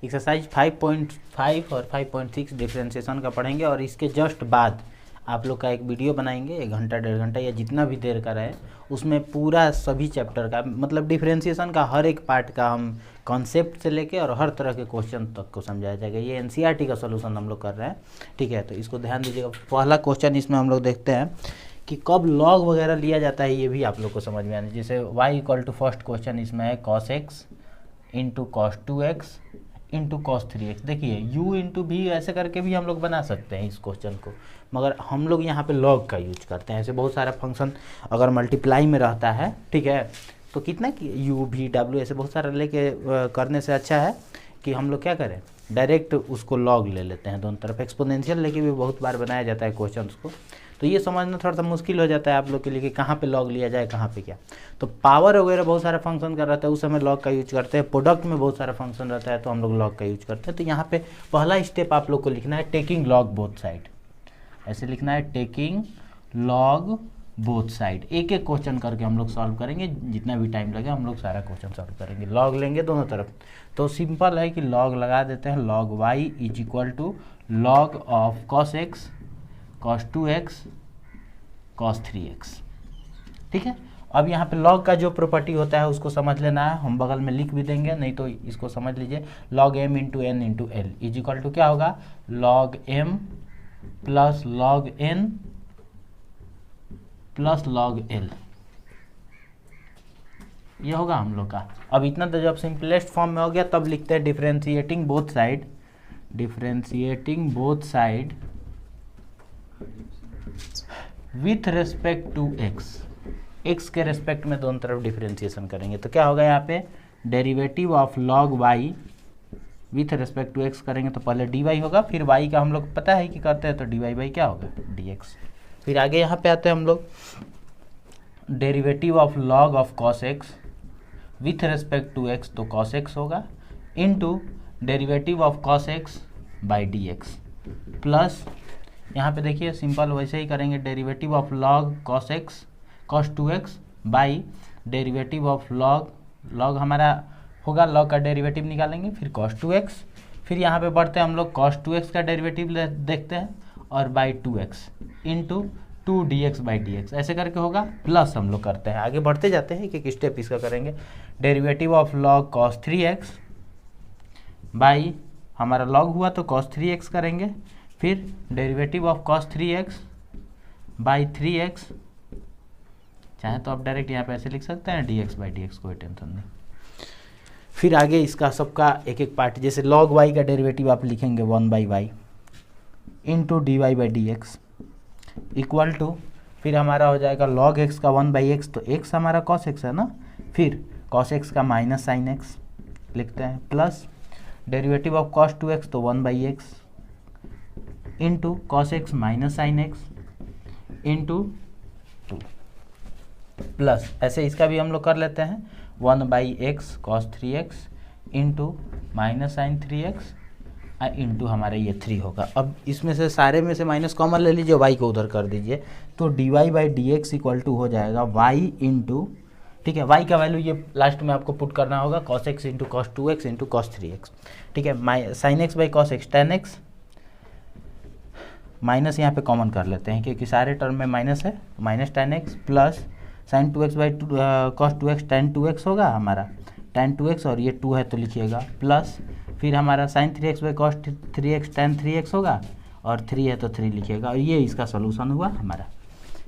Exercise 5.5 और 5.6 differentiation का पढ़ेंगे और इसके जस्ट बाद आप लोग का एक वीडियो बनाएंगे 1 घंटा 1.5 घंटा या जितना भी देर का रहे, उसमें पूरा सभी चैप्टर का मतलब डिफ्रेंशिएशन का हर एक पार्ट का हम कॉन्सेप्ट से लेके और हर तरह के क्वेश्चन तक को समझाया जाएगा। ये एनसीईआरटी का सोल्यूशन हम लोग कर रहे हैं, ठीक है। तो इसको ध्यान दीजिएगा। पहला क्वेश्चन इसमें हम लोग देखते हैं कि कब लॉग वगैरह लिया जाता है, ये भी आप लोग को समझ में आना। जैसे y equal to first question इसमें है cos x into cos 2x into cos 3x। देखिए u इंटू भी ऐसे करके भी हम लोग बना सकते हैं इस क्वेश्चन को, मगर हम लोग यहाँ पे लॉग का यूज करते हैं। ऐसे बहुत सारा फंक्शन अगर मल्टीप्लाई में रहता है, ठीक है, तो कितना कि u v w ऐसे बहुत सारा लेके करने से अच्छा है कि हम लोग क्या करें, डायरेक्ट उसको लॉग ले लेते हैं दोनों तरफ। एक्सपोनेंशियल लेके भी बहुत बार बनाया जाता है क्वेश्चन को, तो ये समझना थोड़ा सा मुश्किल हो जाता है आप लोग के लिए कि कहाँ पे लॉग लिया जाए, कहाँ पे क्या। तो पावर वगैरह बहुत सारा फंक्शन का रहता है, उस समय लॉग का यूज करते हैं। प्रोडक्ट में बहुत सारा फंक्शन रहता है तो हम लोग लॉग का यूज करते हैं। तो यहाँ पे पहला स्टेप आप लोग को लिखना है टेकिंग लॉग बोथ साइड। ऐसे लिखना है टेकिंग लॉग बोथ साइड। एक एक क्वेश्चन करके हम लोग सॉल्व करेंगे, जितना भी टाइम लगे हम लोग सारा क्वेश्चन सॉल्व करेंगे। लॉग लेंगे दोनों तरफ, तो सिंपल है कि लॉग लगा देते हैं। Log y is equal to log of cos x cos 2x cos 3x, ठीक है। अब यहाँ पे लॉग का जो प्रॉपर्टी होता है उसको समझ लेना है, हम बगल में लिख भी देंगे, नहीं तो इसको समझ लीजिए। Log m into n into l is equal to क्या होगा, log m plus log n plus log l, ये होगा हम लोग का। अब इतना तो जब सिंपलेस्ट फॉर्म में हो गया तब लिखते हैं differentiating both side, differentiating both side with respect to x के रेस्पेक्ट में दोनों तरफ डिफरेंशिएशन करेंगे। तो क्या होगा यहाँ पे, derivative of log y with respect to x करेंगे तो पहले dy होगा, फिर y का हम लोग पता है कि करते हैं तो dy बाई क्या होगा dx। फिर आगे यहाँ पे आते हैं हम लोग, derivative of log of cos x with respect to x तो cos x होगा, into derivative of cos x by dx, plus यहाँ पे देखिए सिंपल वैसे ही करेंगे, derivative of log cos x cos 2x by derivative of log हमारा होगा, लॉग का डेरिवेटिव निकालेंगे, फिर cos 2x, फिर यहाँ पे बढ़ते हैं हम लोग cos 2x का डेरिवेटिव देखते हैं और by 2x into 2dx by dx, ऐसे करके होगा। प्लस हम लोग करते हैं, आगे बढ़ते जाते हैं, एक स्टेप इसका करेंगे। Derivative of log cos 3x by हमारा लॉग हुआ तो cos 3x करेंगे, फिर derivative of cos 3x by 3x, चाहे तो आप डायरेक्ट यहाँ पे ऐसे लिख सकते हैं dx बाई dx, कोई टेंशन नहीं। फिर आगे इसका सबका एक एक पार्ट, जैसे log y का डेरिवेटिव आप लिखेंगे 1 by y into d y by d x equal to, फिर हमारा हो जाएगा log x का 1 बाई एक्स, तो x हमारा cos x है ना, फिर cos x का माइनस साइन x लिखते हैं, plus derivative of cos 2x तो 1 by x into cos x minus sine x into 2, plus ऐसे इसका भी हम लोग कर लेते हैं 1 by x cos 3x into minus sine 3x into हमारे ये 3 होगा। अब इसमें से सारे में से माइनस कॉमन ले लीजिए, y को उधर कर दीजिए, तो d y by d x equal to हो जाएगा y इंटू, ठीक है, y का वैल्यू ये लास्ट में आपको पुट करना होगा, cos x into cos 2x into cos 3x, ठीक है, sine x by cos x tan x, minus यहाँ पे कॉमन कर लेते हैं क्योंकि सारे टर्म में माइनस है, minus tan x plus sign 2x by cos 2x tan 2x होगा हमारा, tan 2x और ये 2 है तो लिखिएगा, प्लस फिर हमारा sign 3x by cos 3x tan 3x होगा और 3 है तो 3 लिखिएगा, और ये इसका सोल्यूशन हुआ हमारा।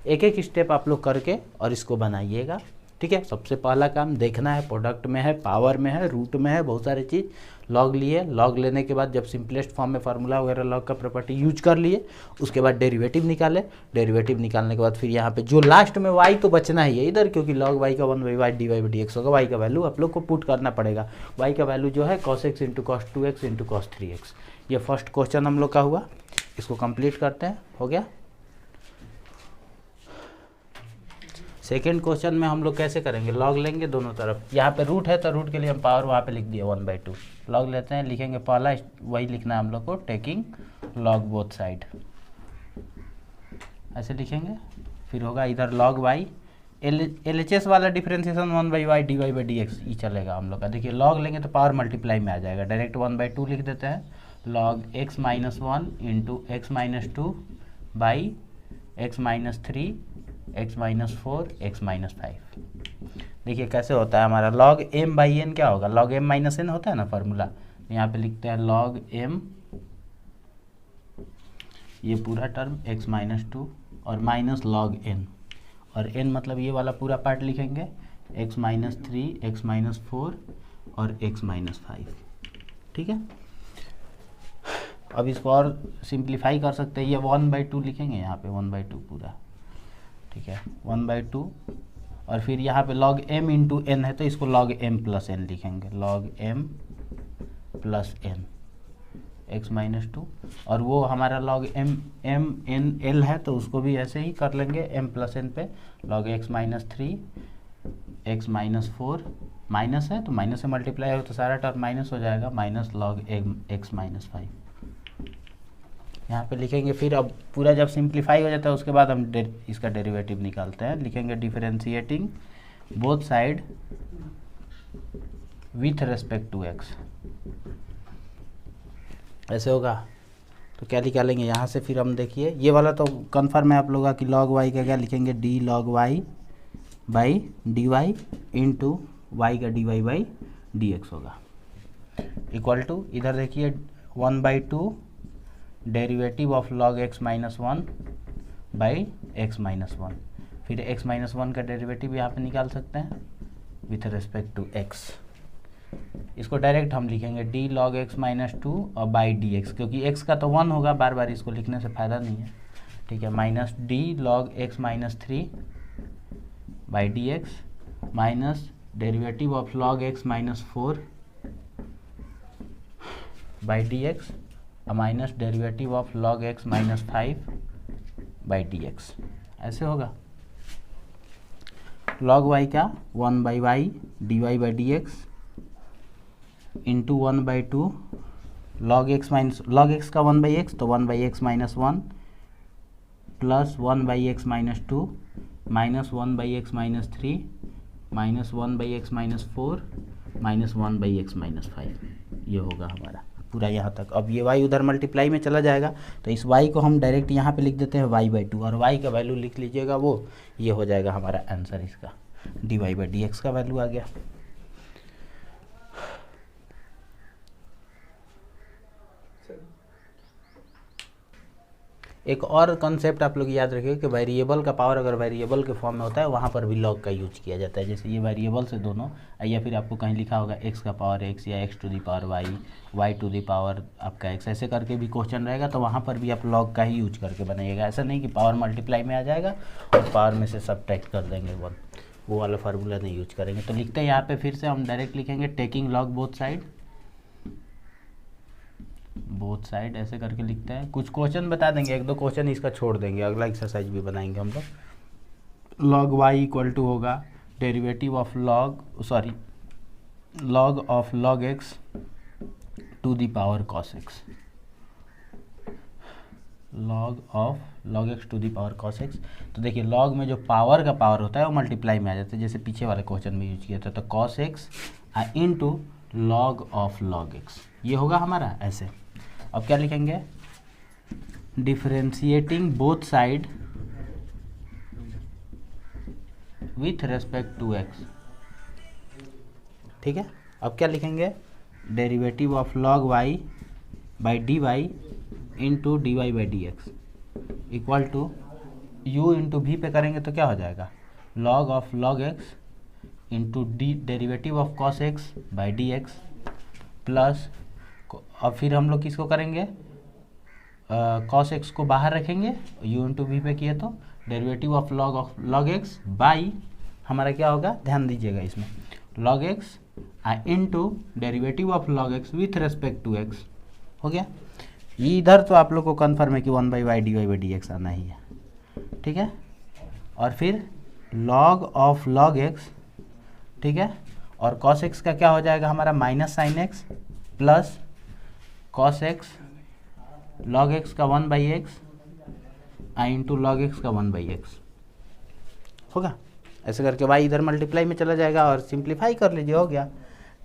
एक एक स्टेप आप लोग करके और इसको बनाइएगा, ठीक है। सबसे पहला काम देखना है प्रोडक्ट में है, पावर में है, रूट में है, बहुत सारी चीज़। लॉग लिए, लॉग लेने के बाद जब सिंपलेस्ट फॉर्म में फार्मूला वगैरह लॉग का प्रॉपर्टी यूज कर लिए, उसके बाद डेरिवेटिव निकाले, डेरिवेटिव निकालने के बाद फिर यहाँ पे जो लास्ट में y तो बचना ही है इधर, क्योंकि log y का 1 by y d y by d x होगा, y का वैल्यू आप लोग को पुट करना पड़ेगा। y का वैल्यू जो है cos x into cos 2x into cos 3x। ये फर्स्ट क्वेश्चन हम लोग का हुआ, इसको कंप्लीट करते हैं, हो गया। सेकेंड क्वेश्चन में हम लोग कैसे करेंगे, लॉग लेंगे दोनों तरफ, यहाँ पे रूट है तो रूट के लिए हम पावर वहाँ पे लिख दिए 1/2, लॉग लेते हैं, लिखेंगे पहला वही लिखना है हम लोग को, टेकिंग लॉग बोथ साइड, ऐसे लिखेंगे। फिर होगा इधर लॉग वाई, LHS वाला डिफरेंशिएशन 1/y dy/dx ही चलेगा हम लोग का। देखिए लॉग लेंगे तो पावर मल्टीप्लाई में आ जाएगा, डायरेक्ट 1/2 लिख देते हैं, log x - 1 into x - 2 by x - 3 x - 4 x - 5। देखिए कैसे होता है हमारा लॉग m/n क्या होगा, लॉग m - n होता है ना फार्मूला, यहाँ पे लिखते हैं लॉग m, ये पूरा टर्म x - 2 और माइनस लॉग n, और n मतलब ये वाला पूरा पार्ट लिखेंगे x - 3 x - 4 और x - 5। ठीक है, अब इसको और सिंप्लीफाई कर सकते हैं, ये 1/2 लिखेंगे यहाँ पे 1/2 पूरा, ठीक है 1/2, और फिर यहाँ पे log m इंटू n है तो इसको log m प्लस n लिखेंगे, log m plus n x - 2, और वो हमारा log m n l है तो उसको भी ऐसे ही कर लेंगे m प्लस n पे, log x - 3 x - 4, माइनस है तो माइनस से मल्टीप्लाई हो तो सारा टर्म माइनस हो जाएगा, माइनस log x - 5 यहाँ पे लिखेंगे। फिर अब पूरा जब सिंप्लीफाई हो जाता है उसके बाद हम इसका डेरिवेटिव निकालते हैं, लिखेंगे differentiating both side with respect to x, ऐसे होगा। तो क्या निकालेंगे यहाँ से, फिर हम देखिए ये वाला तो कन्फर्म है आप लोगों का कि log y का क्या लिखेंगे, d log y by d y into y का dy/dx होगा, इक्वल टू इधर देखिए 1/2 derivative of log x - 1 by x - 1, फिर x - 1 का डेरिवेटिव यहाँ पे निकाल सकते हैं विथ रेस्पेक्ट टू x, इसको डायरेक्ट हम लिखेंगे d log x - 2 और बाई dx, क्योंकि x का तो 1 होगा, बार बार इसको लिखने से फ़ायदा नहीं है, ठीक है, minus d log x - 3 by dx minus derivative of log x - 4 by dx minus derivative of log x - 5 by dx, ऐसे होगा। log y का 1/y dy/dx into 1/2 log x का 1/x तो 1/x - 1 plus 1/x - 2 minus 1/x - 3 minus 1/x - 4 minus 1/x - 5, ये होगा हमारा पूरा यहाँ तक। अब ये y उधर मल्टीप्लाई में चला जाएगा तो इस y को हम डायरेक्ट यहाँ पे लिख देते हैं y/2, और y का वैल्यू लिख लीजिएगा, वो ये हो जाएगा हमारा आंसर, इसका dy/dx का वैल्यू आ गया। एक और कॉन्सेप्ट आप लोग याद रखिए कि वेरिएबल का पावर अगर वेरिएबल के फॉर्म में होता है वहाँ पर भी लॉग का यूज किया जाता है, जैसे ये वेरिएबल से दोनों, या फिर आपको कहीं लिखा होगा x का पावर x या x to the power y, y to the power आपका x, ऐसे करके भी क्वेश्चन रहेगा तो वहाँ पर भी आप लॉग का ही यूज करके बनाइएगा, ऐसा नहीं कि पावर मल्टीप्लाई में आ जाएगा और पावर में से सब्ट्रैक्ट कर देंगे 1, वो वाला फार्मूला नहीं यूज करेंगे। तो लिखते हैं यहाँ पे फिर से हम डायरेक्ट लिखेंगे टेकिंग लॉग बोथ साइड, ऐसे करके लिखते हैं। कुछ क्वेश्चन बता देंगे, एक दो क्वेश्चन इसका छोड़ देंगे, अगला एक्सरसाइज भी बनाएंगे हम लोग। log y इक्वल टू होगा derivative of log of log x to the power cos x, log of log x to the power cos x। तो देखिए log में जो पावर का पावर होता है वो मल्टीप्लाई में आ जाता है, जैसे पीछे वाले क्वेश्चन में यूज किया था, तो cos x इंटू log ऑफ log x, ये होगा हमारा ऐसे। अब क्या लिखेंगे, differentiating both side with respect to x, ठीक है। अब क्या लिखेंगे, derivative of log y by dy into dy/dx equal to u into v पे करेंगे तो क्या हो जाएगा, log of log x into derivative of cos x by dx plus, और फिर हम लोग किसको करेंगे, cos x को बाहर रखेंगे, u इंटू वी पे किए तो derivative of log x by हमारा क्या होगा, ध्यान दीजिएगा इसमें, log x into derivative of log x with respect to x हो गया। इधर तो आप लोग को कन्फर्म है कि 1/y dy/dx आना ही है, ठीक है। और फिर लॉग ऑफ लॉग एक्स, ठीक है, और कॉस एक्स का क्या हो जाएगा हमारा minus sine x plus cos x log x का 1/x इंटू लॉग एक्स का 1/x होगा। ऐसे करके y इधर मल्टीप्लाई में चला जाएगा और सिंप्लीफाई कर लीजिए, हो गया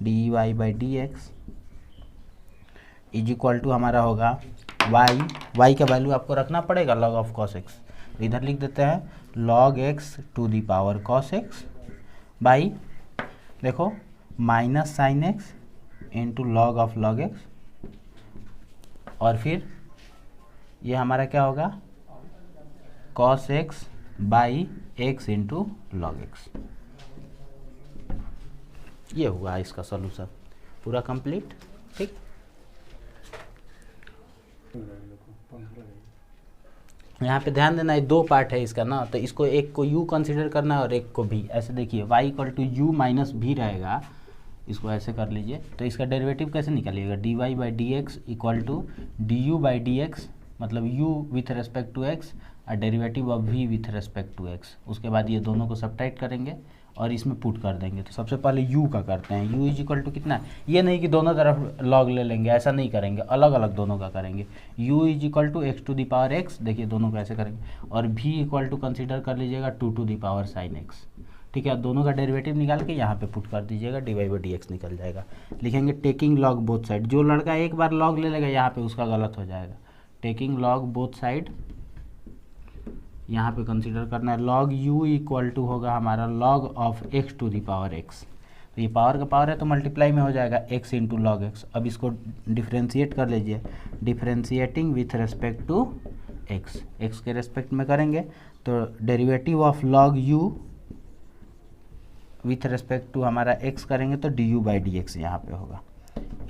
dy/dx इज इक्वल टू हमारा होगा y का वैल्यू आपको रखना पड़ेगा लॉग ऑफ कॉस एक्स, इधर लिख देते हैं log x to the power cos x by देखो minus sine x into log of log x, और फिर ये हमारा क्या होगा cos x by x into log x. ये हुआ इसका सॉल्यूशन पूरा कंप्लीट। ठीक, यहाँ पे ध्यान देना है, दो पार्ट है इसका ना, तो इसको एक को u कंसीडर करना है और एक को v। ऐसे देखिए y equal to u minus v रहेगा, इसको ऐसे कर लीजिए। तो इसका डेरिवेटिव कैसे निकालिएगा, dy/dx इक्वल टू du/dx, मतलब u with respect to x और derivative of v with respect to x। उसके बाद ये दोनों को सब्ट्रैक्ट करेंगे और इसमें पुट कर देंगे। तो सबसे पहले u का करते हैं, u इज इक्वल टू कितना है, ये नहीं कि दोनों तरफ log ले लेंगे, ऐसा नहीं करेंगे, अलग अलग दोनों का करेंगे। u is equal to x to the power x, देखिए दोनों को ऐसे करेंगे, और v इक्वल टू कंसिडर कर लीजिएगा 2 to the power sine x। ठीक है, दोनों का डेरिवेटिव निकाल के यहाँ पे पुट कर दीजिएगा, dy/dx निकल जाएगा। लिखेंगे टेकिंग लॉग बोथ साइड, जो लड़का एक बार लॉग ले लेगा यहाँ पे उसका गलत हो जाएगा। टेकिंग लॉग बोथ साइड यहाँ पे कंसीडर करना है, लॉग u इक्वल टू होगा हमारा log of x to the power x। तो ये पावर का पावर है तो मल्टीप्लाई में हो जाएगा x इंटू लॉग एक्स। अब इसको डिफ्रेंशिएट कर लीजिए, differentiating with respect to x, x के रेस्पेक्ट में करेंगे तो derivative of log u with respect to हमारा x करेंगे तो du/dx यहाँ पे होगा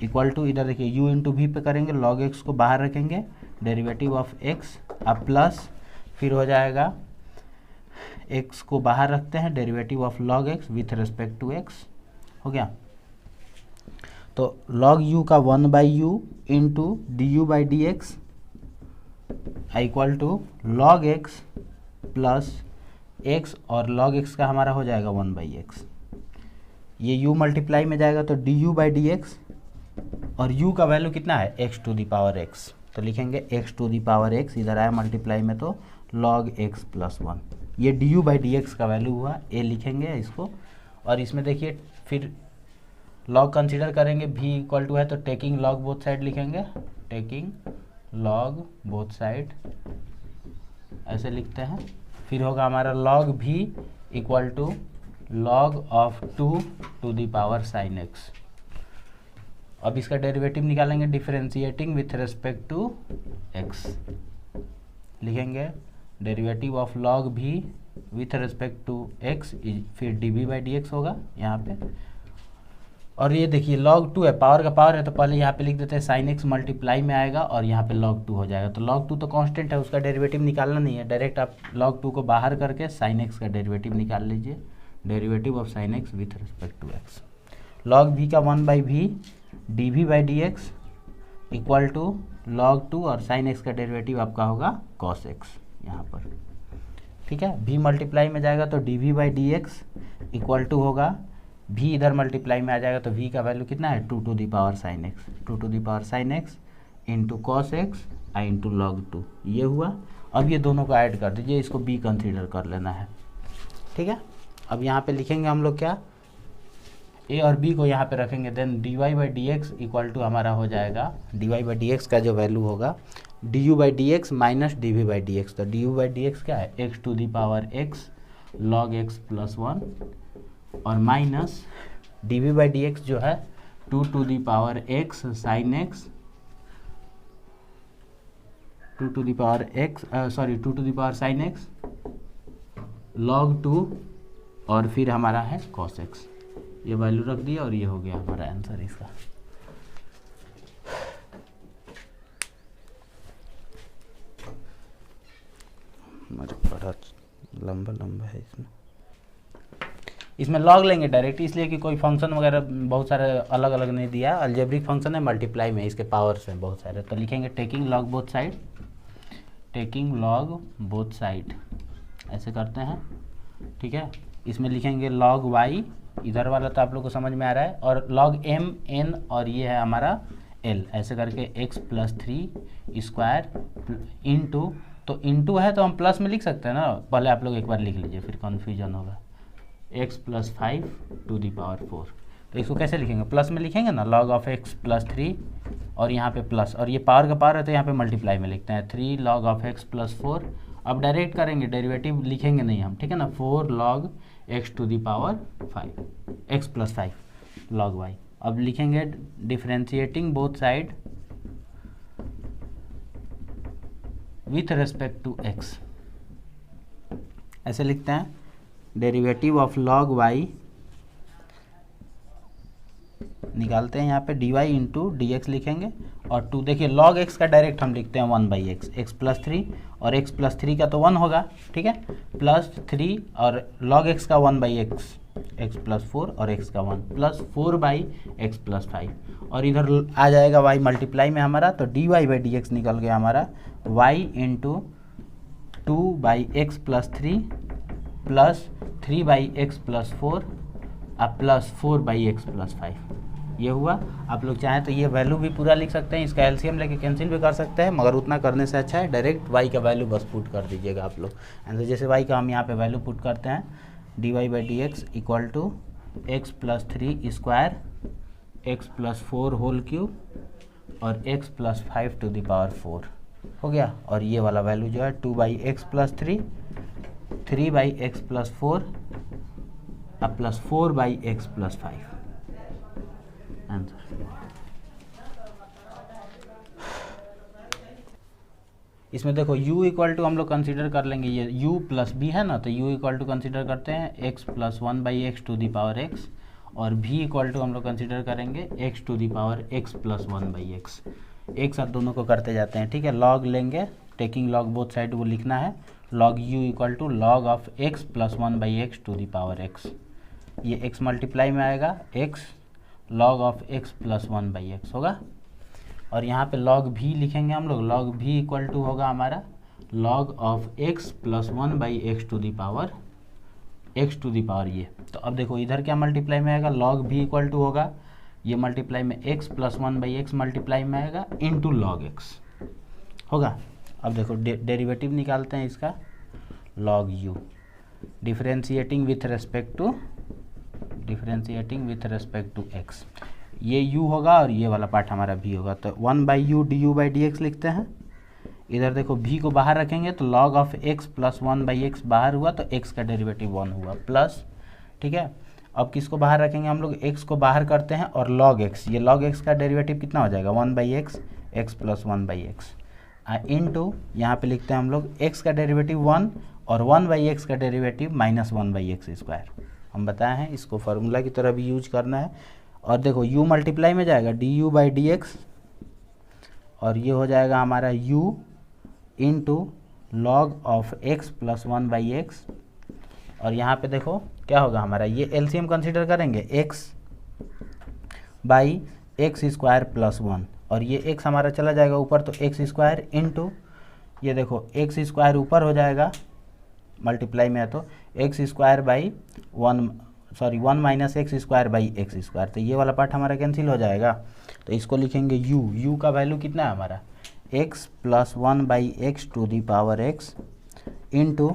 इक्वल टू, इधर देखिए u इंटू वी पे करेंगे, लॉग x को बाहर रखेंगे, डेरिवेटिव ऑफ x अब प्लस फिर हो जाएगा x को बाहर रखते हैं, derivative of log x with respect to x हो गया। तो log u का 1/u into du/dx equal to log x plus x, और log x का हमारा हो जाएगा 1/x। ये u मल्टीप्लाई में जाएगा तो du/dx, और u का वैल्यू कितना है x to the power x, तो लिखेंगे x to the power x, इधर आया मल्टीप्लाई में तो log x प्लस 1। ये du/dx का वैल्यू हुआ, a लिखेंगे इसको, और इसमें देखिए फिर log कंसीडर करेंगे, v इक्वल टू है तो टेकिंग log बोथ साइड लिखेंगे, टेकिंग log बोथ साइड ऐसे लिखते हैं। फिर होगा हमारा log v equal to log of 2 to the power sine x। अब इसका डेरिवेटिव निकालेंगे, differentiating with respect to x, लिखेंगे derivative of log v with respect to x, फिर dv/dx होगा यहाँ पे। और ये देखिए log 2 है, पावर का पावर है तो पहले यहाँ पे लिख देते हैं sin x मल्टीप्लाई में आएगा और यहाँ पे log 2 हो जाएगा। तो log 2 तो कांस्टेंट है, उसका डेरिवेटिव निकालना नहीं है, डायरेक्ट आप log 2 को बाहर करके sin x का डेरिवेटिव निकाल लीजिए, derivative of sin x with respect to x। log v का 1/v dv/dx equal to log 2 और sin x का डेरिवेटिव आपका होगा cos x यहाँ पर। ठीक है, v मल्टीप्लाई में जाएगा तो dv/dx इक्वल टू होगा, v इधर मल्टीप्लाई में आ जाएगा तो v का वैल्यू कितना है 2 to the power sine x, 2 to the power sine x into cos x into log 2, ये हुआ। अब ये दोनों को ऐड कर दीजिए, इसको b कंसीडर कर लेना है। ठीक है, अब यहाँ पे लिखेंगे हम लोग क्या, a और b को यहाँ पे रखेंगे, देन dy/dx इक्वल टू हमारा हो जाएगा, dy/dx का जो वैल्यू होगा du/dx माइनस dv/dx। तो du/dx क्या है x to the power x log x plus 1, और माइनस dv/dx जो है 2 टू दी पावर x साइन x, 2 to the power x sorry 2 to the power sine x log 2, और फिर हमारा है cos x। ये वैल्यू रख दिया और ये हो गया हमारा आंसर इसका। हमारे बड़ा लंबा है इसमें लॉग लेंगे डायरेक्ट, इसलिए कि कोई फंक्शन वगैरह बहुत सारे अलग अलग नहीं दिया, अलजेब्रिक फंक्शन है, मल्टीप्लाई में इसके पावर्स हैं बहुत सारे। तो लिखेंगे taking log both side, taking log both side ऐसे करते हैं, ठीक है, इसमें लिखेंगे log y, इधर वाला तो आप लोग को समझ में आ रहा है, और log m n, और ये है हमारा l, ऐसे करके x प्लस 3 स्क्वायर इंटू, तो इंटू है तो हम प्लस में लिख सकते हैं ना, पहले आप लोग एक बार लिख लीजिए फिर कन्फ्यूजन होगा, x plus 5 to the power 4। तो इसको कैसे लिखेंगे, प्लस में लिखेंगे ना, log ऑफ x प्लस 3, और यहाँ पे प्लस, और ये पावर का पावर है तो यहाँ पे मल्टीप्लाई में लिखते हैं 3 log ऑफ x प्लस 4। अब डायरेक्ट करेंगे, डेरिवेटिव लिखेंगे नहीं हम, ठीक है ना, 4 log x to the power 5, x plus 5 log y। अब लिखेंगे differentiating both side with respect to x, ऐसे लिखते हैं, डेरिवेटिव ऑफ log y निकालते हैं यहाँ पे, dy इंटू डी एक्स लिखेंगे, और 2 देखिए log x का डायरेक्ट हम लिखते हैं 1/x, x प्लस 3, और x प्लस 3 का तो 1 होगा, ठीक है, प्लस 3, और log x का 1/x, x प्लस 4 और x का 1 प्लस 4/x प्लस 5, और इधर आ जाएगा y मल्टीप्लाई में हमारा, तो dy/dx निकल गया हमारा y into 2/x plus 3 plus 3/x plus 4 plus 4/x plus 5, ये हुआ। आप लोग चाहें तो ये वैल्यू भी पूरा लिख सकते हैं, इसका एलसीएम लेके कैंसिल भी कर सकते हैं, मगर उतना करने से अच्छा है डायरेक्ट y का वैल्यू बस पुट कर दीजिएगा आप लोग। एंड जैसे y का हम यहाँ पे वैल्यू पुट करते हैं, dy/dx equal to x plus 3 square x plus 4 whole cube और x plus 5 to the power 4 हो गया, और ये वाला वैल्यू जो है 2/x plus 3, 3/x plus 4 plus 4/x plus 5 answer. इसमें देखो u इक्वल टू हम लोग कंसीडर कर लेंगे, ये u प्लस b है ना, तो u इक्वल टू कंसीडर करते हैं x plus 1/x to the power x, और v इक्वल टू हम लोग कंसीडर करेंगे x to the power x plus 1/x, एक साथ दोनों को करते जाते हैं, ठीक है। log लेंगे, टेकिंग log बोथ साइड वो लिखना है, log u equal to log of x plus 1/x to the power x, ये x मल्टीप्लाई में आएगा, x log of x plus 1/x होगा, और यहाँ पे log v लिखेंगे हम लोग, log v इक्वल टू होगा हमारा log of x plus 1/x to the power x to the power ये। तो अब देखो इधर क्या मल्टीप्लाई में आएगा, log v इक्वल टू होगा, ये मल्टीप्लाई में x प्लस 1/x मल्टीप्लाई में आएगा इंटू log x होगा। अब देखो डेरिवेटिव निकालते हैं इसका, log u, differentiating with respect to x, ये u होगा और ये वाला पार्ट हमारा v होगा, तो 1/u du/dx लिखते हैं। इधर देखो v को बाहर रखेंगे तो log of x plus 1/x बाहर हुआ तो x का डेरिवेटिव 1 हुआ प्लस, ठीक है। अब किसको बाहर रखेंगे हम लोग, x को बाहर करते हैं, और log x, ये log x का डेरिवेटिव कितना हो जाएगा 1/x, x plus 1/x into यहाँ पे लिखते हैं हम लोग x का डेरिवेटिव 1 और 1/x का डेरिवेटिव माइनस 1/x स्क्वायर, हम बताए हैं इसको फार्मूला की तरह भी यूज करना है। और देखो u मल्टीप्लाई में जाएगा du/dx, और ये हो जाएगा हमारा u into log of x plus 1/x, और यहाँ पे देखो क्या होगा हमारा, ये एलसीएम कंसीडर करेंगे x by x square plus 1, और ये x हमारा चला जाएगा ऊपर तो x स्क्वायर इंटू, ये देखो x स्क्वायर ऊपर हो जाएगा मल्टीप्लाई में है तो x square by 1 minus x square by x square, तो ये वाला पार्ट हमारा कैंसिल हो जाएगा, तो इसको लिखेंगे u का वैल्यू कितना है हमारा x plus 1/x to the power x into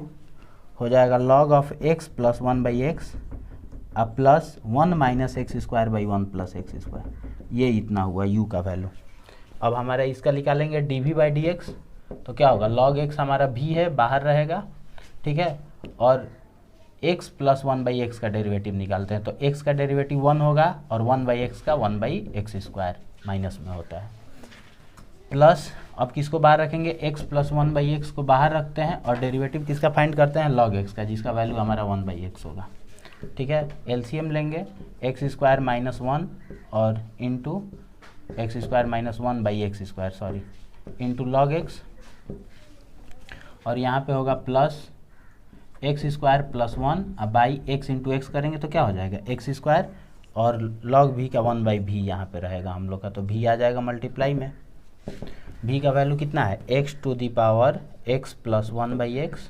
हो जाएगा log of x plus 1/x plus 1 minus x square by 1 plus x square, ये इतना हुआ u का वैल्यू। अब हमारा इसका निकालेंगे dv/dx, तो क्या होगा log x हमारा v है बाहर रहेगा, ठीक है, और x प्लस 1/x का डेरिवेटिव निकालते हैं, तो x का डेरिवेटिव 1 होगा और 1/x का 1/x स्क्वायर माइनस में होता है, प्लस अब किसको बाहर रखेंगे, x प्लस 1/x को बाहर रखते हैं, और डेरिवेटिव किसका फाइंड करते हैं log x का, जिसका वैल्यू हमारा 1/x होगा, ठीक है। एलसीएम लेंगे x स्क्वायर माइनस 1 और into x square minus 1/x square sorry into log x, और यहाँ पे होगा प्लस एक्स स्क्वायर प्लस 1 अब बाई एक्स इंटू एक्स करेंगे तो क्या हो जाएगा एक्स स्क्वायर, और log v का 1/v यहाँ पे रहेगा हम लोग का, तो v आ जाएगा मल्टीप्लाई में, v का वैल्यू कितना है x to the power x plus 1/x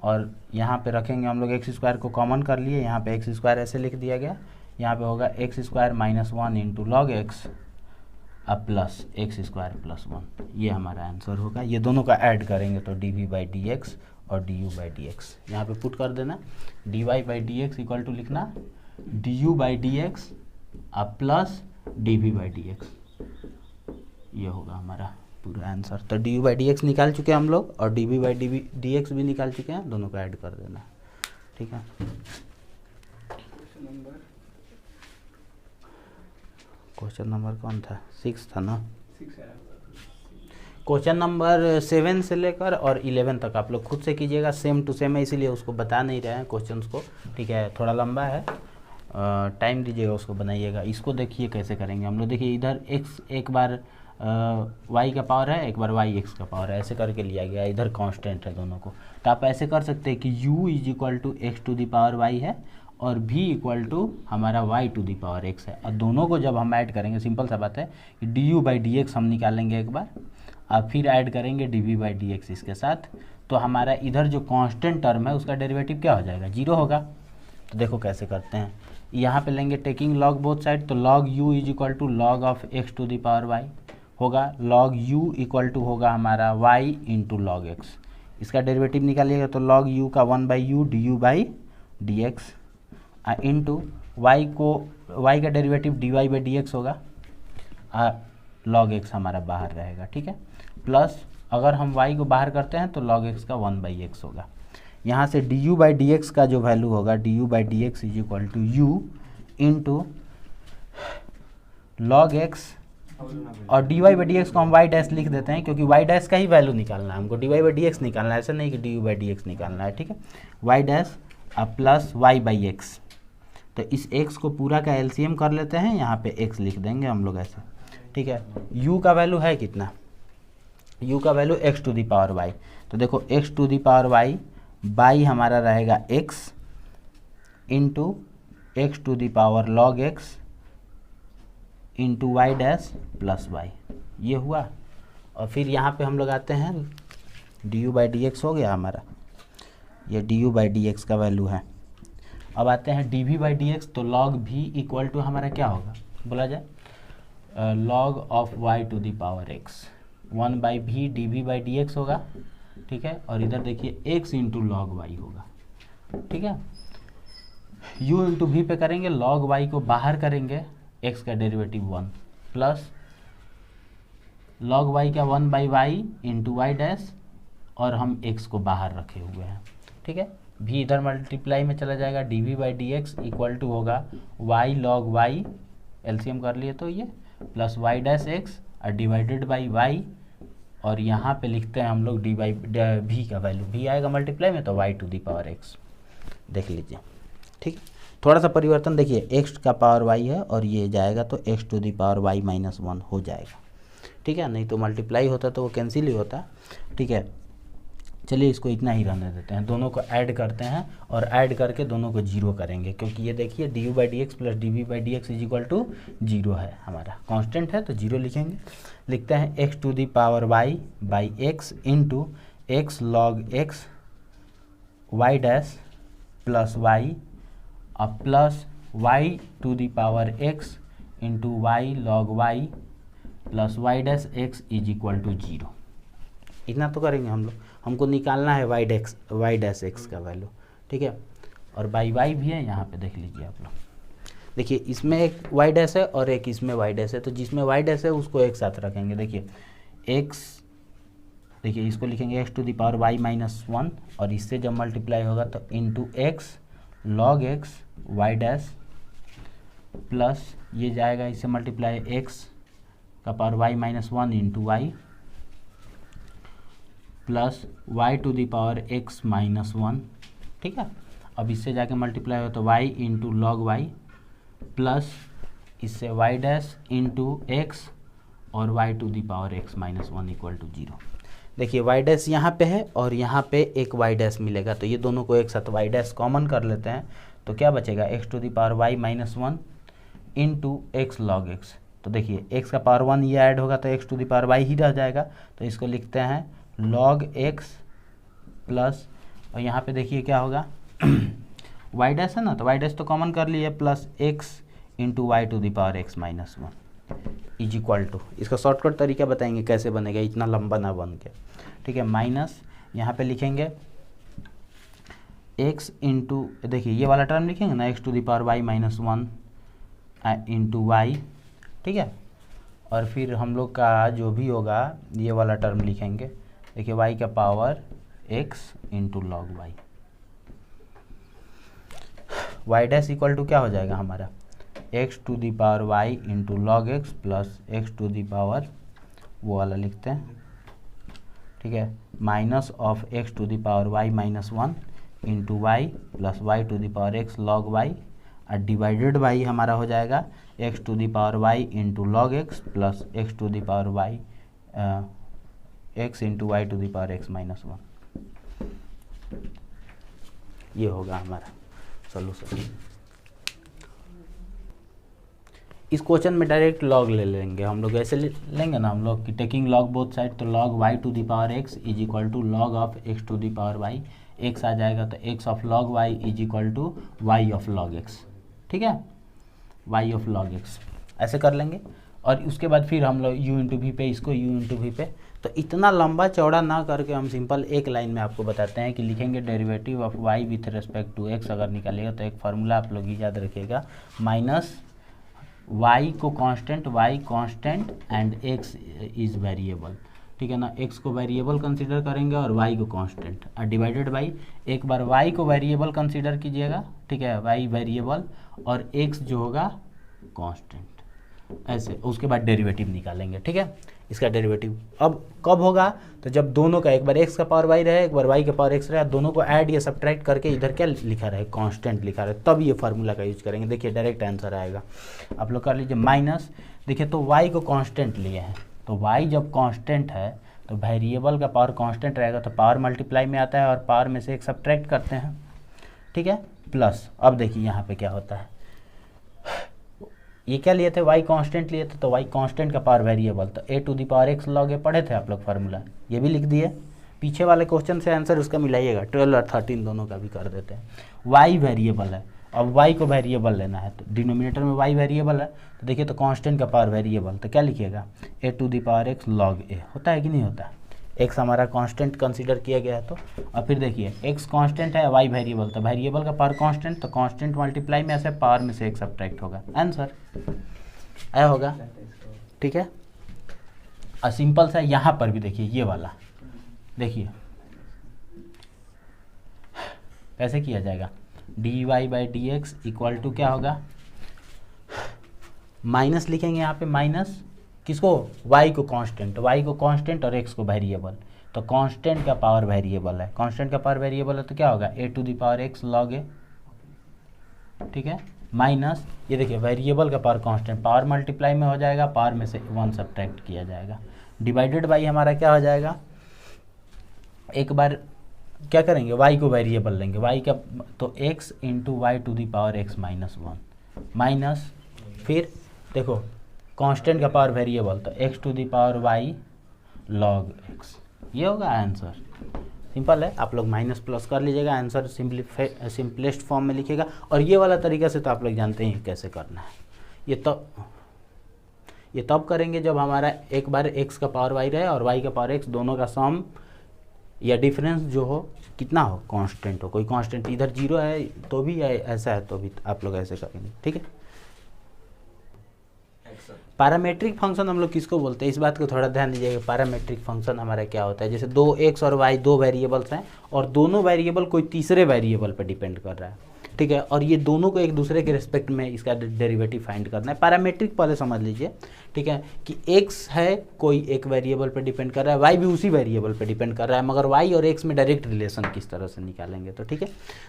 और यहाँ पे रखेंगे हम लोग एक्स स्क्वायर को कॉमन कर लिए, यहाँ पे एक्स स्क्वायर ऐसे लिख दिया गया, यहाँ पे होगा x square minus 1 into log x अब प्लस एक्स स्क्वायर प्लस 1, ये हमारा आंसर होगा। ये दोनों का ऐड करेंगे तो d v by d x और d u by d x यहाँ पर पुट कर देना, d y by d x equal to लिखना d u by d x अब plus d v by d x, ये होगा हमारा पूरा आंसर। तो d u by d x निकाल चुके हैं हम लोग और d v by d x भी निकाल चुके हैं, दोनों को ऐड कर देना, ठीक है। क्वेश्चन नंबर कौन था? 6 था ना। क्वेश्चन नंबर 7 से लेकर और 11 तक आप लोग खुद से कीजिएगा, सेम टू सेम है, इसीलिए उसको बता नहीं रहे हैं क्वेश्चंस को, ठीक है। थोड़ा लंबा है, टाइम दीजिएगा उसको, बनाइएगा। इसको देखिए कैसे करेंगे हम लोग। देखिए इधर x एक बार y का पावर है, एक बार y x का पावर है, ऐसे करके लिया गया, इधर कांस्टेंट है दोनों को। तो आप ऐसे कर सकते हैं कि u is equal to x to the power y है और v इक्वल टू हमारा y to the power x है, और दोनों को जब हम ऐड करेंगे, सिंपल सा बात है कि d u by d x हम निकालेंगे एक बार, और फिर ऐड करेंगे d v by d x इसके साथ, तो हमारा इधर जो कांस्टेंट टर्म है उसका डेरिवेटिव क्या हो जाएगा? 0 होगा। तो देखो कैसे करते हैं, यहाँ पे लेंगे टेकिंग लॉग बोथ साइड, तो log u is equal to log of x to the power y होगा, लॉग u इक्वल टू होगा हमारा y इंटू लॉग x, इसका डेरिवेटिव निकालिएगा तो लॉग u का 1 by u d u by d x into y का derivative d y by d x होगा, log x हमारा बाहर रहेगा, ठीक है। प्लस अगर हम y को बाहर करते हैं तो लॉग x का 1 बाई एक्स होगा। यहाँ से d u by d x का जो वैल्यू होगा, d u by d x is equal to u into log x, और d y by d x को हम वाई डैश लिख देते हैं क्योंकि वाई डैश का ही वैल्यू निकालना है हमको, d y by d x निकालना है, ऐसा नहीं कि d u by d x निकालना है, ठीक है। वाई डैश अब प्लस वाई बाई एक्स, तो इस x को पूरा का एलसीएम कर लेते हैं, यहाँ पे x लिख देंगे हम लोग ऐसे, ठीक है। u का वैल्यू है कितना? u का value x to the power y, तो देखो x to the power y by हमारा रहेगा x into x to the power log x into y dash plus y, ये हुआ। और फिर यहाँ पे हम लोग आते हैं, d u by d x हो गया हमारा, ये d u by d x का वैल्यू है। अब आते हैं d v by d x, तो लॉग भी इक्वल टू हमारा क्या होगा बोला जाए, log of y to the power x, 1 by भी d v by d x होगा, ठीक है। और इधर देखिए x इंटू लॉग वाई होगा, ठीक है। u इंटू वी पे करेंगे, लॉग y को बाहर करेंगे, x का डेरिवेटिव 1 प्लस लॉग y का 1 by y into y dash, और हम x को बाहर रखे हुए हैं, ठीक है। v इधर मल्टीप्लाई में चला जाएगा, d v by d x equal to होगा y लॉग y, एलसीएम कर लिए तो ये, प्लस वाई डैश एक्स और डिवाइडेड बाई वाई, और यहाँ पे लिखते हैं हम लोग डी बाई भी का वैल्यू, भी आएगा मल्टीप्लाई में तो y to the power x, देख लीजिए, ठीक। थोड़ा सा परिवर्तन देखिए, एक्स का पावर वाई है और ये जाएगा तो x to the power y minus 1 हो जाएगा, ठीक है। नहीं तो मल्टीप्लाई होता तो वो कैंसिल ही होता, ठीक है। चलिए इसको इतना ही रहने देते हैं, दोनों को ऐड करते हैं और ऐड करके दोनों को 0 करेंगे, क्योंकि ये देखिए d u by d x plus d v by d x is equal to 0 है, हमारा कांस्टेंट है तो 0 लिखेंगे। लिखते हैं x to the power y by x into x log x y dash plus y, अब plus y to the power x into y log y plus y dash x is equal to 0। इतना तो करेंगे हम लोग, हमको निकालना है y dash x का वैल्यू, ठीक है। और बाई वाई भी है यहाँ पे, देख लीजिए आप लोग, देखिए इसमें एक वाई डैश है और एक इसमें वाई डैश है, तो जिसमें वाई डैश है उसको एक साथ रखेंगे। देखिए एक्स, देखिए इसको लिखेंगे x to the power y minus 1, और इससे जब मल्टीप्लाई होगा तो into x log x y dash plus ये जाएगा इससे मल्टीप्लाई एक्स का power y minus 1 into y plus y to the power x minus 1, ठीक है। अब इससे जाके मल्टीप्लाई हो तो y into log y plus इससे वाई डैश इंटू एक्स और y to the power x minus 1 equal to 0। देखिए वाई डैश यहाँ पे है और यहाँ पे एक वाई डैश मिलेगा, तो ये दोनों को एक साथ वाई डैश कॉमन कर लेते हैं, तो क्या बचेगा x to the power y minus 1 into x log x. तो देखिए एक्स का पावर 1 ये ऐड होगा तो x to the power y ही रह जाएगा, तो इसको लिखते हैं लॉग एक्स प्लस और यहाँ पे देखिए क्या होगा वाई डैश है ना, तो वाई डैश तो कॉमन कर लिए, plus x into y to the power x minus 1 is equal to, इसका शॉर्टकट तरीका बताएंगे कैसे बनेगा, इतना लंबा ना बन के, ठीक है। माइनस यहाँ पे लिखेंगे x इंटू, देखिए ये वाला टर्म लिखेंगे ना, x to the power y minus 1 into y, ठीक है। और फिर हम लोग का जो भी होगा ये वाला टर्म लिखेंगे, देखिए y का power x into log y, y dash equal to क्या हो जाएगा हमारा, x to the power y into log x plus x to the power, वो वाला लिखते हैं, ठीक है, minus of x to the power y minus 1 into y plus y to the power x log y, और divided by हमारा हो जाएगा x to the power y into log x plus x to the power y x into y to the power x minus 1। ये होगा हमारा solution. इस question में direct log ले लेंगे हम लोग, ऐसे लेंगे ना हम लोग कि टेकिंग लॉग बोथ साइड, तो log y to the power x is equal to log of x to the power y, x आ जाएगा तो x of log y is equal to y of log x, ठीक है, Y of log x, ऐसे कर लेंगे। और उसके बाद फिर हम लोग u इंटू वी पे, इसको u इंटू वी पे, तो इतना लंबा चौड़ा ना करके हम सिंपल एक लाइन में आपको बताते हैं कि लिखेंगे derivative of y with respect to x, अगर निकालिएगा तो एक फार्मूला आप लोग याद रखिएगा, माइनस y को constant, y constant and x is variable, ठीक है ना, x को वेरिएबल कंसीडर करेंगे और y को कांस्टेंट, और डिवाइडेड बाई, एक बार y को वेरिएबल कंसीडर कीजिएगा, ठीक है, y वेरिएबल और x जो होगा कांस्टेंट, ऐसे उसके बाद डेरिवेटिव निकालेंगे, ठीक है। इसका डेरिवेटिव अब कब होगा, तो जब दोनों का, एक बार x का पावर y रहे, एक बार y का पावर x रहे, दोनों को ऐड या सब्ट्रैक्ट करके इधर क्या लिखा रहे, कांस्टेंट लिखा रहे, तब ये फार्मूला का यूज करेंगे। देखिए डायरेक्ट आंसर आएगा, आप लोग कर लीजिए माइनस, देखिए तो y को कांस्टेंट लिए हैं, तो y जब कांस्टेंट है तो वेरिएबल का पावर कांस्टेंट रहेगा, तो पावर मल्टीप्लाई में आता है और पावर में से एक सब्ट्रैक्ट करते हैं, ठीक है, प्लस। अब देखिए यहाँ पे क्या होता है, ये क्या लिए थे, y कांस्टेंट लिए थे, तो y कांस्टेंट का पावर वेरिएबल, तो a to the power x log a पढ़े थे आप लोग फार्मूला, ये भी लिख दिए, पीछे वाले क्वेश्चन से आंसर उसका मिलाइएगा, 12 और 13 दोनों का भी कर देते हैं। y वेरिएबल है, अब y को वेरिएबल लेना है, तो डिनोमिनेटर में y वेरिएबल है, तो देखिए तो कांस्टेंट का पावर वेरिएबल, तो क्या लिखिएगा, a to the power x log a, होता है कि नहीं होता है, x हमारा कांस्टेंट कंसीडर किया गया है, तो और फिर देखिए x कांस्टेंट है, y वेरिएबल, तो वेरिएबल का पावर कांस्टेंट, तो कांस्टेंट मल्टीप्लाई में ऐसे पावर में से एक सब्ट्रैक्ट होगा, आंसर आया होगा, ठीक है। और सिंपल सा यहाँ पर भी देखिए ये वाला, देखिए कैसे किया जाएगा, dy by dx equal to क्या होगा, माइनस लिखेंगे यहाँ पे, माइनस किसको, y को कांस्टेंट, y को कांस्टेंट और x को वेरिएबल, तो कांस्टेंट का पावर वेरिएबल है, कांस्टेंट का पावर वेरिएबल है, तो क्या होगा a to the power x log a, ठीक है, माइनस ये देखिए वेरिएबल का पावर कांस्टेंट, पावर मल्टीप्लाई में हो जाएगा, पावर में से 1 सब्ट्रैक्ट किया जाएगा, डिवाइडेड बाई हमारा क्या हो जाएगा, एक बार क्या करेंगे, y को वेरिएबल लेंगे, y का, तो x into y to the power x minus 1, minus फिर देखो कांस्टेंट का पावर वेरिएबल, तो x to the power y log x, ये होगा आंसर। सिंपल है, आप लोग माइनस प्लस कर लीजिएगा, आंसर सिंपलेस्ट फॉर्म में लिखिएगा। और ये वाला तरीका से तो आप लोग जानते हैं कैसे करना है, ये तब करेंगे जब हमारा एक बार x का पावर y रहे और y का पावर x, दोनों का सम या डिफरेंस जो हो कितना हो, कांस्टेंट हो, कोई कांस्टेंट इधर 0 है तो भी, ऐसा है तो भी आप लोग ऐसे करेंगे, ठीक है। पैरामेट्रिक फंक्शन हम लोग किसको बोलते हैं, इस बात को थोड़ा ध्यान दीजिएगा, पैरामेट्रिक फंक्शन हमारा क्या होता है, जैसे दो x और y दो वेरिएबल्स हैं और दोनों वेरिएबल कोई तीसरे वेरिएबल पर डिपेंड कर रहा है, ठीक है, और ये दोनों को एक दूसरे के रिस्पेक्ट में इसका डेरिवेटिव फाइंड करना है। पैरामेट्रिक पहले समझ लीजिए, ठीक है, कि x है कोई एक वेरिएबल पर डिपेंड कर रहा है, y भी उसी वेरिएबल पर डिपेंड कर रहा है, मगर y और x में डायरेक्ट रिलेशन किस तरह से निकालेंगे, तो ठीक है।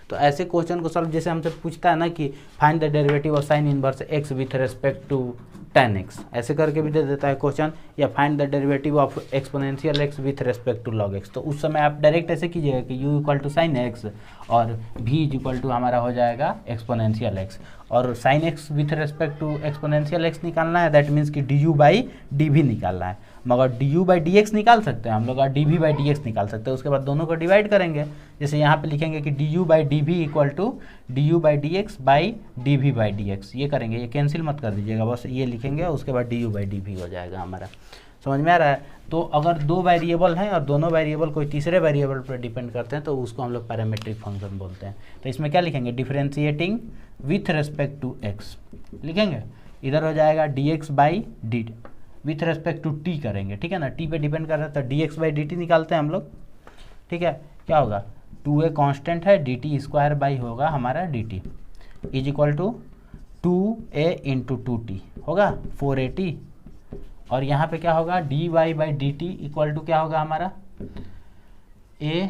तो ऐसे क्वेश्चन को सॉल्व, जैसे हमसे पूछता है ना कि find the derivative of sine inverse x with respect to tan x, ऐसे करके भी दे देता है क्वेश्चन, या find the derivative of exponential x with respect to log x, तो उस समय आप डायरेक्ट ऐसे कीजिएगा कि u equal to sine x और v इक्वल टू हमारा हो जाएगा एक्सपोनेंशियल एक्स, और sine x with respect to exponential x निकालना है, दैट मीन्स कि डी यू बाई डी भी निकालना है। मगर d u by d x निकाल सकते हैं हम लोग, और d v by d x निकाल सकते हैं। उसके बाद दोनों को डिवाइड करेंगे, जैसे यहाँ पे लिखेंगे कि d u by d v equal to d u by d x by d v by d x, ये करेंगे, ये कैंसिल मत कर दीजिएगा, बस ये लिखेंगे, उसके बाद d u by d v हो जाएगा हमारा। समझ में आ रहा है? तो अगर दो वेरिएबल हैं और दोनों वेरिएबल कोई तीसरे वेरिएबल पर डिपेंड करते हैं तो उसको हम लोग पैरामीट्रिक फंक्शन बोलते हैं। तो इसमें क्या लिखेंगे, differentiating with respect to x लिखेंगे, इधर हो जाएगा d x by d with respect to t करेंगे, ठीक है ना, टी पे डिपेंड कर रहा है तो d x by d T निकालते हैं हम लोग, ठीक है। क्या होगा, 2a कांस्टेंट है, डी टी स्क्वायर बाई होगा हमारा d t is equal to 2a into 2t होगा 4at, और यहाँ पे क्या होगा, d y by d t equal to क्या होगा हमारा a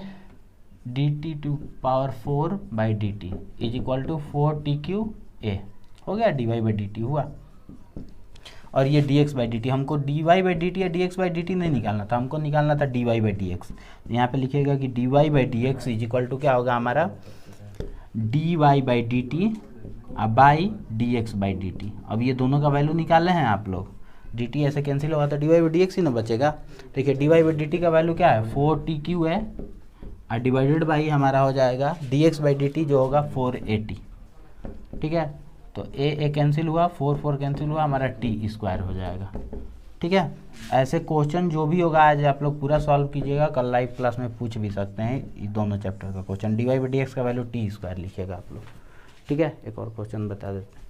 d t to power 4 by d t is equal to 4tqa हो गया, d y by d t हुआ। और ये d x by d t, हमको d y by d t या d x by d t नहीं निकालना था, हमको निकालना था d y by d x. यहाँ पे लिखिएगा कि d y by d x is equal to क्या होगा हमारा d y by d t by d x by d t. अब ये दोनों का वैल्यू निकाले हैं आप लोग, डी टी ऐसे कैंसिल होगा तो d y by d x ही ना बचेगा। देखिए d y by d t का वैल्यू क्या है 4t है, और डिवाइडेड बाई हमारा हो जाएगा d x by d T जो होगा 4at, ठीक है। तो ए कैंसिल हुआ, 4 कैंसिल हुआ, हमारा टी स्क्वायर हो जाएगा, ठीक है। ऐसे क्वेश्चन जो भी होगा आज आप लोग पूरा सॉल्व कीजिएगा, कल लाइव क्लास में पूछ भी सकते हैं ये दोनों चैप्टर का question. D y by d x का वैल्यू टी स्क्वायर लिखिएगा आप लोग, ठीक है। एक और क्वेश्चन बता देते हैं,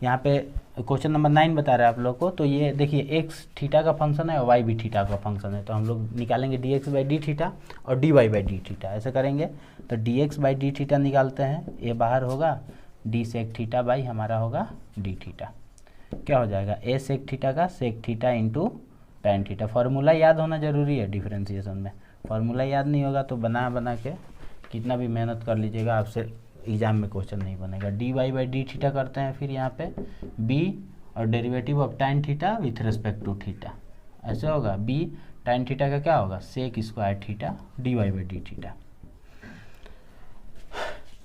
यहाँ पे क्वेश्चन नंबर 9 बता रहा है आप लोग को। तो ये देखिए एक्स थीटा का फंक्शन है और वाई भी थीटा का फंक्शन है, तो हम लोग निकालेंगे d x by d theta और d y by d theta, ऐसे करेंगे। तो d x by d theta निकालते हैं, ये बाहर होगा, डी सेक थीटा बाई हमारा होगा डी थीटा, क्या हो जाएगा ए सेक थीटा का sec theta into tan theta. Formula याद होना जरूरी है डिफरेंशिएशन में, फार्मूला याद नहीं होगा तो बना बना के कितना भी मेहनत कर लीजिएगा आपसे एग्जाम में क्वेश्चन नहीं बनेगा। D y by d theta करते हैं, फिर यहाँ पे बी और derivative of tan theta with respect to theta, ऐसे होगा बी टैन थीटा का क्या होगा sec square theta d y by d theta,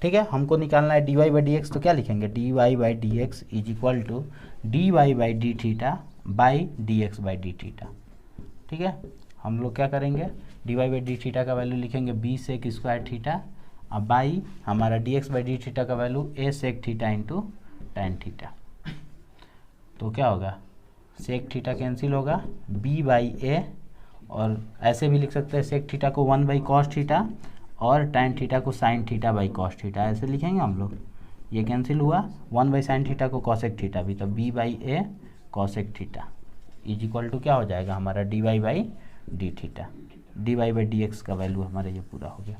ठीक है। हमको निकालना है d y by d x, तो क्या लिखेंगे d y by d x is equal to d y by d theta by d x by d theta, ठीक है। हम लोग क्या करेंगे, d y by d theta का वैल्यू लिखेंगे बी सेक स्क्वायर थीटा, अब बाई हमारा d x by d theta का value a sec theta into tan theta, तो क्या होगा सेक थीटा कैंसिल होगा, बी बाई ए, और ऐसे भी लिख सकते हैं सेक थीटा को 1 बाई कॉस थीटा और टैन थीटा को sine theta by cos theta, ऐसे लिखेंगे हम लोग। ये कैंसिल हुआ, 1 बाई साइन थीटा को कॉसेक थीटा भी, तो b by a cosec theta is equal to क्या हो जाएगा हमारा d y by d theta, d y by d x का वैल्यू हमारा ये पूरा हो गया।